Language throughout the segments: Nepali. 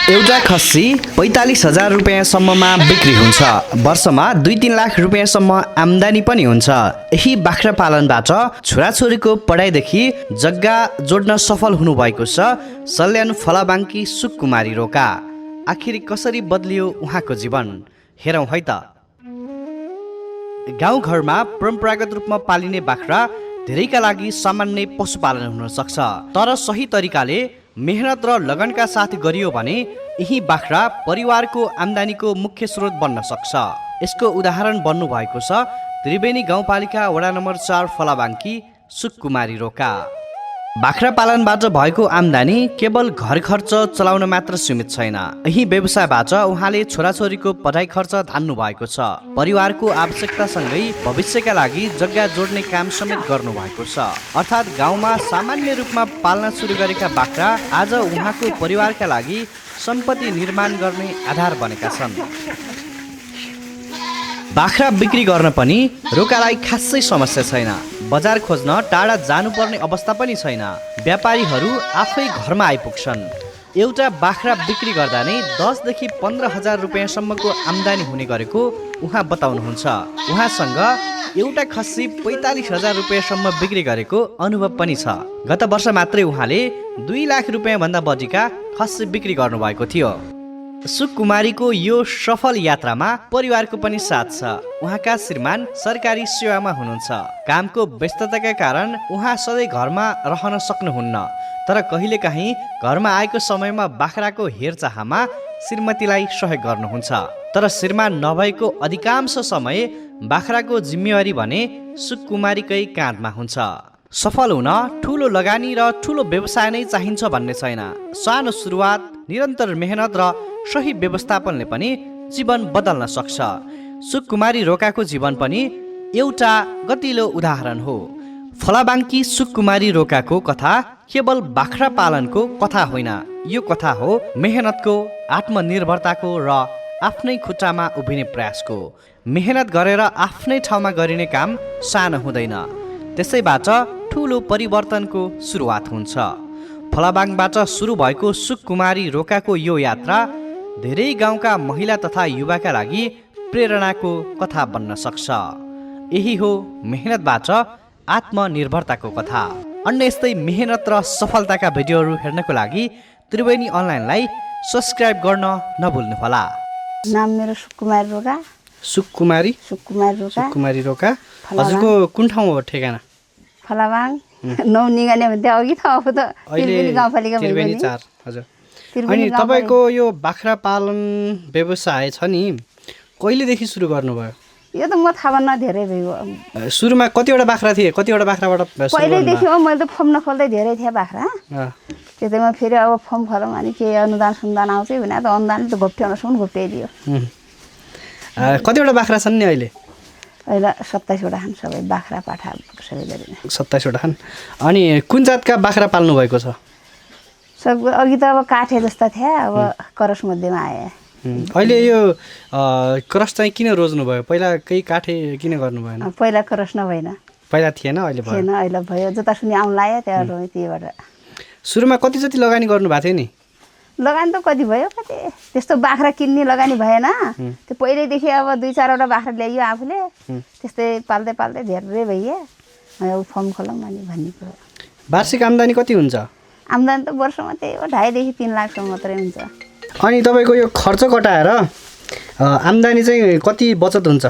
एउटा खस्सी 45,000 रुपियाँसम्ममा बिक्री हुन्छ। वर्षमा 2-3 लाख रुपियाँसम्म आम्दानी पनि हुन्छ। यही बाख्रा पालनबाट छोराछोरीको पढाइदेखि जग्गा जोड्न सफल हुनुभएको छ सल्यान फलाबाङकी सुकुमारी रोका। आखिर कसरी बदलियो उहाँको जीवन, हेरौँ है त। गाउँघरमा परम्परागत रूपमा पालिने बाख्रा धेरैका लागि सामान्य पशुपालन हुन सक्छ, तर सही तरिकाले मेहनत र लगनका साथ गरियो भने यही बाख्रा परिवारको आम्दानीको मुख्य स्रोत बन्न सक्छ। यसको उदाहरण बन्नु भएको छ त्रिवेणी गाउँपालिका वडा नम्बर 4 फलाबाङकी सुकुमारी रोका। बाख्रा पालनबाट भएको आम्दानी केवल घर खर्च चलाउन मात्र सीमित छैन। यही व्यवसायबाट उहाँले छोराछोरीको पढाइ खर्च धान्नु भएको छ। परिवारको आवश्यकतासँगै भविष्यका लागि जग्गा जोड्ने काम समेत गर्नु भएको छ। अर्थात् गाउँमा सामान्य रूपमा पाल्न सुरु गरेका बाख्रा आज उहाँको परिवारका लागि सम्पत्ति निर्माण गर्ने आधार बनेका छन्। बाख्रा बिक्री गर्न पनि रोकालाई खासै समस्या छैन। बजार खोज्न टाढा जानुपर्ने अवस्था पनि छैन। व्यापारीहरू आफै घरमा आइपुग्छन्। एउटा बाख्रा बिक्री गर्दा नै 10,000 देखि 15,000 रुपियाँसम्मको आम्दानी हुने गरेको उहाँ बताउनुहुन्छ। उहाँसँग एउटा खस्सी 45,000 रुपियाँसम्म बिक्री गरेको अनुभव पनि छ। गत वर्ष मात्रै उहाँले 2 लाख रुपियाँभन्दा बढीका खस्सी बिक्री गर्नुभएको थियो। सुकुमारीको यो सफल यात्रामा परिवारको पनि साथ छ। उहाँका श्रीमान सरकारी सेवामा हुनुहुन्छ। कामको व्यस्तताका कारण उहाँ सधैँ घरमा रहन सक्नुहुन्न, तर कहिलेकाहीँ घरमा आएको समयमा बाख्राको हेरचाहमा श्रीमतीलाई सहयोग गर्नुहुन्छ। तर श्रीमान नभएको अधिकांश समय बाख्राको जिम्मेवारी भने सुकुमारीकै काँधमा हुन्छ। सफल हुन ठुलो लगानी र ठुलो व्यवसाय नै चाहिन्छ भन्ने छैन। सानो सुरुवात, निरन्तर मेहनत र सही व्यवस्थापनले पनि जीवन बदल्न सक्छ। सुकुमारी रोकाको जीवन पनि एउटा गतिलो उदाहरण हो। फलाबाङकी सुकुमारी रोकाको कथा केवल बाख्रा पालनको कथा होइन, यो कथा हो मेहनतको, आत्मनिर्भरताको र आफ्नै खुट्टामा उभिने प्रयासको। मेहनत गरेर आफ्नै ठाउँमा गरिने काम सानो हुँदैन, त्यसैबाट ठुलो परिवर्तनको सुरुवात हुन्छ। फलाबाङबाट सुरु भएको सुकुमारी रोकाको यो यात्रा धेरै गाउँका महिला तथा युवाका लागि प्रेरणाको कथा बन्न सक्छ। यही हो मेहनतबाट आत्मनिर्भरताको कथा। अन्य यस्तै मेहनत र सफलताका भिडियोहरू हेर्नको लागि त्रिवेणी अनलाइनलाई सब्सक्राइब गर्न नभुल्नुहोला। नाम मेरो सुकुमारी रोका। सुकुमारी सुकुमारी रोका। हजुरको कुन ठाउँ हो ठेगाना? फलाबाङ नौनिगाने भन्थे अघि त, अब त त्रिवेणी गाउँपालिका त्रिवेणी 4। हजुर। अनि तपाईँको यो बाख्रा पालन व्यवसाय छ नि, कहिलेदेखि सुरु गर्नुभयो? यो त म थाहा भन्न धेरै भयो। सुरुमा कतिवटा बाख्रा थिए? कतिवटा बाख्राबाट पहिल्यैदेखि मैले त फर्म नखोल्दै धेरै थिएँ बाख्रा। त्यसैमा फेरि अब फर्म खोलौँ अनि के अनुदान सुनुदान आउँछ भने त अनुदानले त घोप्ट्याउनसम्म घोप्ट्याइदियो। कतिवटा बाख्रा छन् नि अहिले? अहिले 27वटा छन्, सबै बाख्रा पाठा सबै गरिने 27वटा छन्। अनि कुन जातका बाख्रा पाल्नु भएको छ? सब अघि त अब काठे जस्ता थिए, अब करस मध्येमा आए। अहिले यो क्रस चाहिँ किन रोज्नु भयो? पहिला केही काठे किन गर्नु भएन? पहिला क्रस नभएन, पहिला थिएन, अहिले भयो। थिएन, अहिले भयो। जतासुनी आउनु लाग्यो त्यहाँ त्यहीबाट। सुरुमा कति जति लगानी गर्नु भएको थियो नि? लगानी त कति भयो, कति त्यस्तो बाख्रा किन्ने लगानी भएन। त्यो पहिल्यैदेखि अब 2-4वटा बाख्रा ल्याइयो आफूले, त्यस्तै पाल्दै पाल्दै धेरै भइयो। अब फर्म खोलौँ अनि भन्ने कुरो। वार्षिक आम्दानी कति हुन्छ? आम्दानी त वर्षमा त्यही हो 2.5 देखि 3 लाखसम्म मात्रै हुन्छ। अनि तपाईँको यो खर्च कटाएर आम्दानी चाहिँ कति बचत हुन्छ?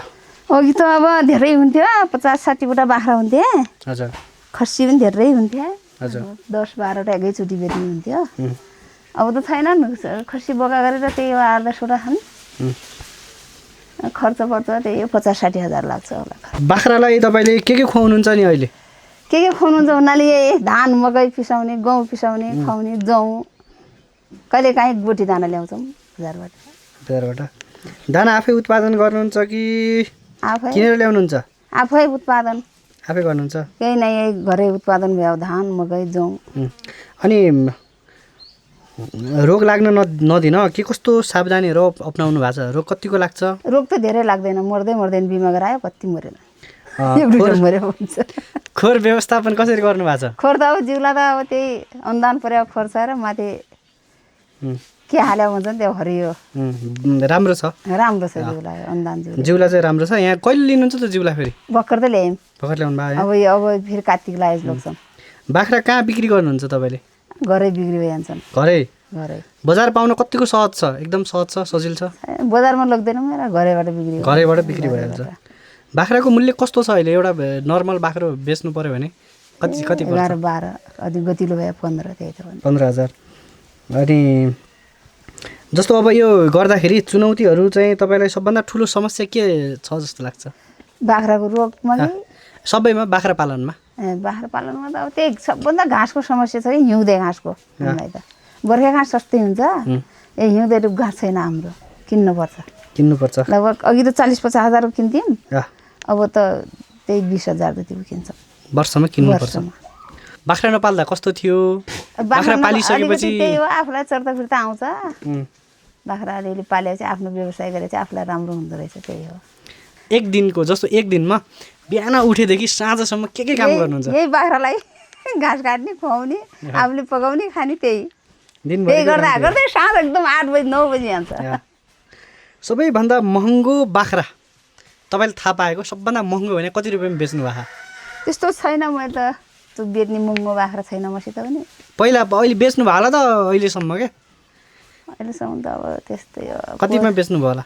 अघि त अब धेरै हुन्थ्यो, 50-60वटा बाख्रा हुन्थे। हजुर। खसी पनि धेरै हुन्थ्यो। हजुर। 10-12वटा एकैचोटि बेच्ने हुन्थ्यो। अब त छैन, खसी बोका गरेर त्यही हो 8-10वटा छन्। खर्च पर्छ त्यही हो 50-60 हजार लाग्छ होला। बाख्रालाई तपाईँले के खुवाउनुहुन्छ नि अहिले? के खुवाउनुहुन्छ भन्नाले यही धान मकै पिसाउने, गहुँ पिसाउने, खुवाउने, जौँ, कहिलेकाहीँ गोठी दाना ल्याउँछौँ बजारबाट। दाना आफै उत्पादन गर्नुहुन्छ कि आफै किनेर ल्याउनुहुन्छ? आफै उत्पादन आफै गर्नुहुन्छ? केही न यही घरै उत्पादन भयो, धान मकै जौँ। अनि रोग लाग्न नदिन के कस्तो सावधानीहरू अपनाउनु भएको छ? रोग कतिको लाग्छ? रोग त धेरै लाग्दैन, मर्दैन बिमा गरायो, कति मरेन। खोर व्यवस्थापन कसरी गर्नु भएको छ? खोर त अब जिउला त अब त्यही अनुदान पर्यो खोर छ र माथि के हाल्यो भन्छ नि त्यो हरियो राम्रो छ राम्रो छ जिउलाई अनुदान जिउ जिउलाई चाहिँ राम्रो छ यहाँ कहिले लिनुहुन्छ त जिउलाई फेरि भर्खर त ल्यायौँ भर्खर ल्याउनु भयो अब फेरि कार्तिक लागेको लाग्छौँ बाख्रा कहाँ बिक्री गर्नुहुन्छ तपाईँले घरै बिक्री भइहाल्छन् घरै घरै बजार पाउन कतिको सहज छ एकदम सहज छ सजिलो छ बजारमा लग्दैनौँ र घरैबाट बिक्री घरैबाट बिक्री भइहाल्छ बाख्राको मूल्य कस्तो छ अहिले एउटा नर्मल बाख्रो बेच्नु पर्यो भने कति कति 11-12 अधिक गतिलो भयो 15 त्यही त 15,000 अनि जस्तो अब यो गर्दाखेरि चुनौतीहरू चाहिँ तपाईँलाई सबभन्दा ठुलो समस्या के छ जस्तो लाग्छ बाख्राको रोगमा सबैमा बाख्रा पालनमा बाख्रा पालनमा त अब त्यही सबभन्दा घाँसको समस्या छ कि हिउँदे घाँसको हामीलाई त गोर्खे घाँस सस्तै हुन्छ हिउँदे घाँस छैन हाम्रो किन्नुपर्छ लगभग अघि त 40-50 हजारको किन्थ्यौँ अब त त्यही 20,000 जति किन्छ वर्षमा किन्नुपर्छ बाख्रा नपाल्दा कस्तो थियो बाख्रा पालिसकेपछि त्यही हो आफूलाई चर्दा फिर्ता आउँछ बाख्रा अलिअलि पालेपछि आफ्नो व्यवसाय गरेपछि आफूलाई राम्रो हुँदो रहेछ त्यही हो एक दिनको जस्तो एक दिनमा बिहान उठेदेखि साँझसम्म के काम गर्नुहुन्छ यही बाख्रालाई घाँस काट्ने खुवाउने आफूले पकाउने खाने त्यही गर्दा गर्दै साँझ एकदम 8 बजी 9 बजी हाल्छ सबैभन्दा महँगो बाख्रा तपाईँले थाहा पाएको सबभन्दा महँगो भने कति रुपियाँमा बेच्नु भएको त्यस्तो छैन मैले त त्यो बेच्ने महँगो बाख्रा छैन मसित पनि पहिला अहिले बेच्नु भयो होला त अहिलेसम्म क्या अहिलेसम्म त अब त्यस्तै हो कतिमा बेच्नु भयो होला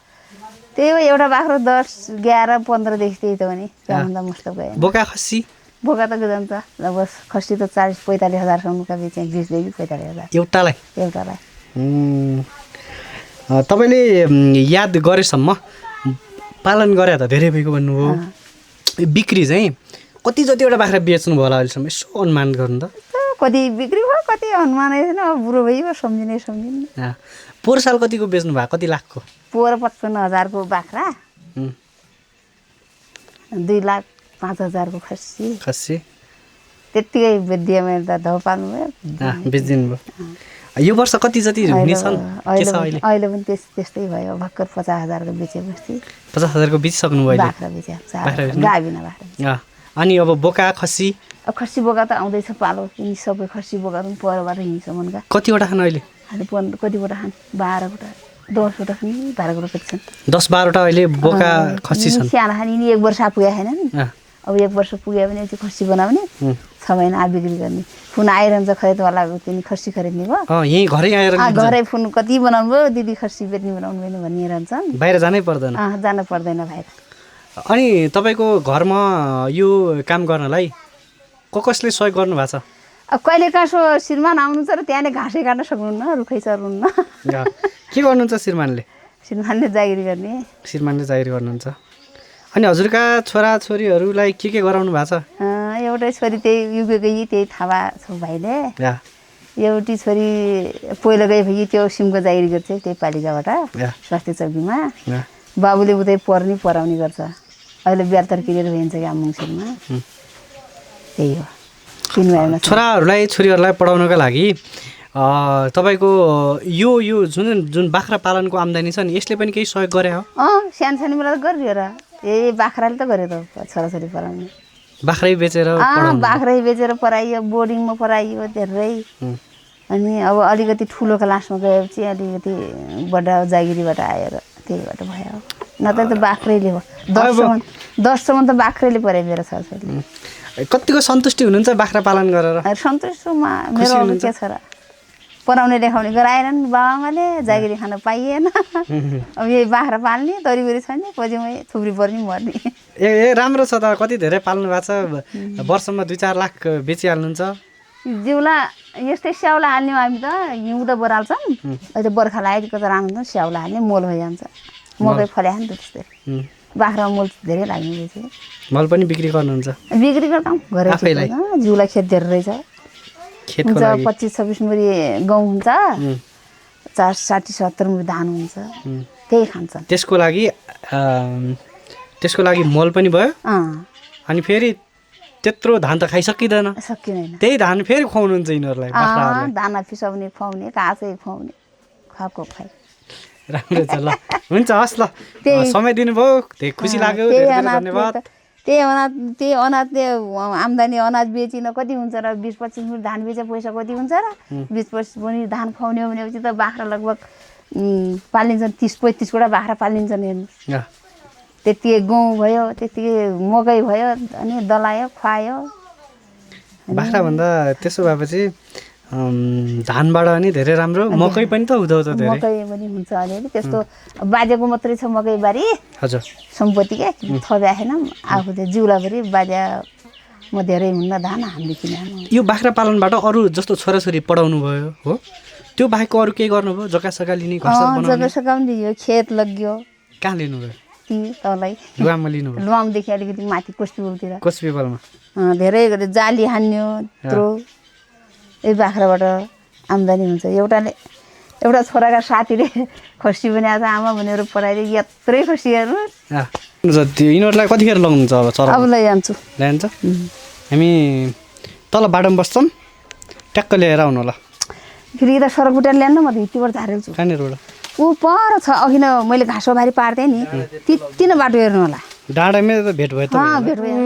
त्यही हो एउटा बाख्रो 10, 11, 15 देखि त्यही त हो नि त्योभन्दा मुस्त गयो बोका खसी बोका त जान्छ लगभग खसी त 40-45 हजारसम्मका बेचेँ 20 देखि 45 हजार एउटालाई तपाईँले याद गरेसम्म पालन गरे त धेरै भइगयो भन्नुभयो बिक्री चाहिँ कति जतिवटा बाख्रा बेच्नु भयो होला अहिलेसम्म यसो अनुमान गर्नु त कति बिक्री भयो कति अनुमान छैन अब बुढो भइयो सम्झिने पोहोर साल कतिको बेच्नु भयो कति लाखको 55 हजारको बाख्रा 2,05,000 को खसी त्यतिकै बेचिदिएँ मैले त धौ पाल्नु भयो बेचिदिनु भयो यो वर्ष कति जति हुनेछन् अहिले पनि त्यस्तै भयो भर्खर 50,000 को बेचेपछि 50,000 को बेचिसक्नु भयो बाख्रा बेचे गाभिन बाख्रा अनि अब बोका खसी खसी बोका त आउँदैछ पालो यिनी सबै खसी बोकाहरू पनि परबाट हिँड्छन् कतिवटा खान अहिले कतिवटा खान 12वटा 10वटा खान 12वटा बेच्छन् 10-12वटा अहिले बोका खसी छन् सानो खान यिनी 1 वर्ष पुगे छैन नि अब 1 वर्ष पुग्यो भने त्यो खसी बनाउने 6 महिना बिक्री गर्ने फोन आइरहन्छ खरिदवालाको तिनी खसी खरिद्ने भयो यही घरै आएर घरै फोन कति बनाउनु भयो दिदी खसी बेच्ने बनाउनु भएन भनिरहन्छन् बाहिर जानै पर्दैन जानु पर्दैन बाहिर अनि तपाईँको घरमा यो काम गर्नलाई कसले सहयोग गर्नु भएको छ अब कहिले कासो श्रीमान आउनुहुन्छ र त्यहाँले घाँसै काट्न सक्नुहुन्न रुखै चर्नुहुन्न के गर्नुहुन्छ श्रीमानले जागिरी गर्ने जागिरी गर्नुहुन्छ अनि हजुरका छोराछोरीहरूलाई के गराउनु भएको छ एउटै छोरी त्यही युके गई त्यही थाहा छ भाइले एउटी छोरी पहिलो गएपछि त्यो सिमको जागिरी गर्छ त्यही पालिकाबाट स्वास्थ्य चौकीमा बाबुले उतै पढाउने गर्छ अहिले 72 क्लियर भइन्छ क्या मङ्सिरमा त्यही हो छोराहरूलाई छोरीहरूलाई पढाउनका लागि तपाईँको यो जुन बाख्रा पालनको आम्दानी छ नि यसले पनि केही सहयोग गरे हो सानो बेला त गरियो र यही बाख्राले त गर्यो त छोराछोरी पढाउने बाख्रै बेचेर पढाइयो बोर्डिङमा पढाइयो धेरै अनि अब अलिकति ठुलो क्लासमा गएपछि अलिकति बडा जागिरीबाट आएर त्यहीबाट भयो नत्र त बाख्रैले हो 10सम्म त बाख्रैले पढायो मेरो छोराछोरीले कतिको सन्तुष्टि हुनुहुन्छ बाख्रा पालन गरेर सन्तुष्टमा मेरो के छ र पढाउने लेखाउने गराएनन् बाबाआमाले जागिरी खान पाइएन अब यही बाख्रा पाल्ने तरिबरी छैन पछि मै थुप्री पर्ने मर्ने राम्रो छ त कति धेरै पाल्नु भएको छ वर्षमा 2-4 लाख बेचिहाल्नुहुन्छ जिउला यस्तै स्याउला हाल्ने हामी त हिउँ त बराल्छौँ अहिले बर्खा लागेको त राम्रो स्याउला हाल्ने मोल भइजान्छ मकै फल्या नि त त्यस्तै बाख्रामा मोल धेरै लाग्ने रहेछ मल पनि बिक्री गर्नुहुन्छ बिक्री गर्छौँ घरै जिउलाई खेत धेरै रहेछ हुन्छ 25-26 मुरी गहुँ हुन्छ 60-70 मुरी धान हुन्छ त्यही खान्छ त्यसको लागि मल पनि भयो अनि फेरि त्यत्रो धान त खाइसकिँदैन त्यही धान फेरि खुवाउनुहुन्छ यिनीहरूलाई दाना फिसाउने खुवाउने काँचै खुवाउने खाएको खाइ राम्रो छ ल हुन्छ हस् ल समय दिनुभयो धेरै खुसी लाग्यो धन्यवाद त्यही अनाजले आम्दानी अनाज बेचिन कति हुन्छ र 20-25 मुठ धान बेचे पैसा कति हुन्छ र 20-25 मुठ धान खुवाउने भनेपछि त बाख्रा लगभग पालिन्छन् 30-35 वटा बाख्रा पालिन्छन् हेर्नु त्यतिकै गहुँ भयो त्यतिकै मकै भयो अनि दलायो खुवायो बाख्रा भन्दा त्यसो भएपछि धानबाट नि धेरै राम्रो मकै पनि त हुँदो त धेरै मकै पनि हुन्छ अलिअलि त्यस्तो बाजेको मात्रै छ मकै बारी हजुर सम्पत्ति क्या थप्या छैन आफू चाहिँ जिउलाभरि बाजा म धेरै हुन्न धान हामीले किन यो बाख्रा पालनबाट अरू जस्तो छोराछोरी पढाउनु भयो हो त्यो बाहेक अरू केही गर्नुभयो जग्गा सग्गा लिने घरसर बनाउने जग्गा सग्गा पनि लियो खेत लग्यो कहाँ लिनुभयो ती तलै लुवाममा लिनुभयो लुवामदेखि अलिकति माथि कोस्टिबलतिर कोचबिहारमा धेरै जाली हान्यो त्रो यही बाख्राबाट आम्दानी हुन्छ एउटा छोराका साथीले खसी बनाएको छ आमा भनेर पढाइदियो यत्रै खसी हेर्नु यिनीहरूलाई कतिखेर लगाउनुहुन्छ अब चरा अब लैजान्छु ल्याइन्छ हामी तल बाटोमा बस्छौँ ट्याक्क ल्याएर आउनु होला फेरि यता सडक बुट्टा ल्याउन म त हित्तीबाट झारेको छु कहाँनिरबाट ऊ पर छ अघि न मैले घाँसो भारी पार्दै नि त्यति नै बाटो हेर्नु होला डाँडामै त भेट भयो त भेट भयो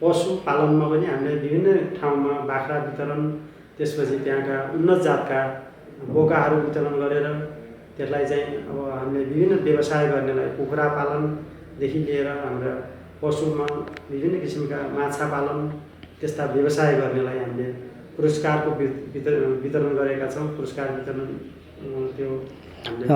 पशुपालनमा पनि हामीले विभिन्न ठाउँमा बाख्रा वितरण त्यसपछि त्यहाँका उन्नत जातका बोकाहरू वितरण गरेर त्यसलाई चाहिँ अब हामीले विभिन्न व्यवसाय गर्नेलाई कुखुरा पालनदेखि लिएर हाम्रो पशुमा विभिन्न किसिमका माछा पालन त्यस्ता व्यवसाय गर्नेलाई हामीले पुरस्कारको वितरण गरेका छौँ। पुरस्कार वितरण त्यो हामीले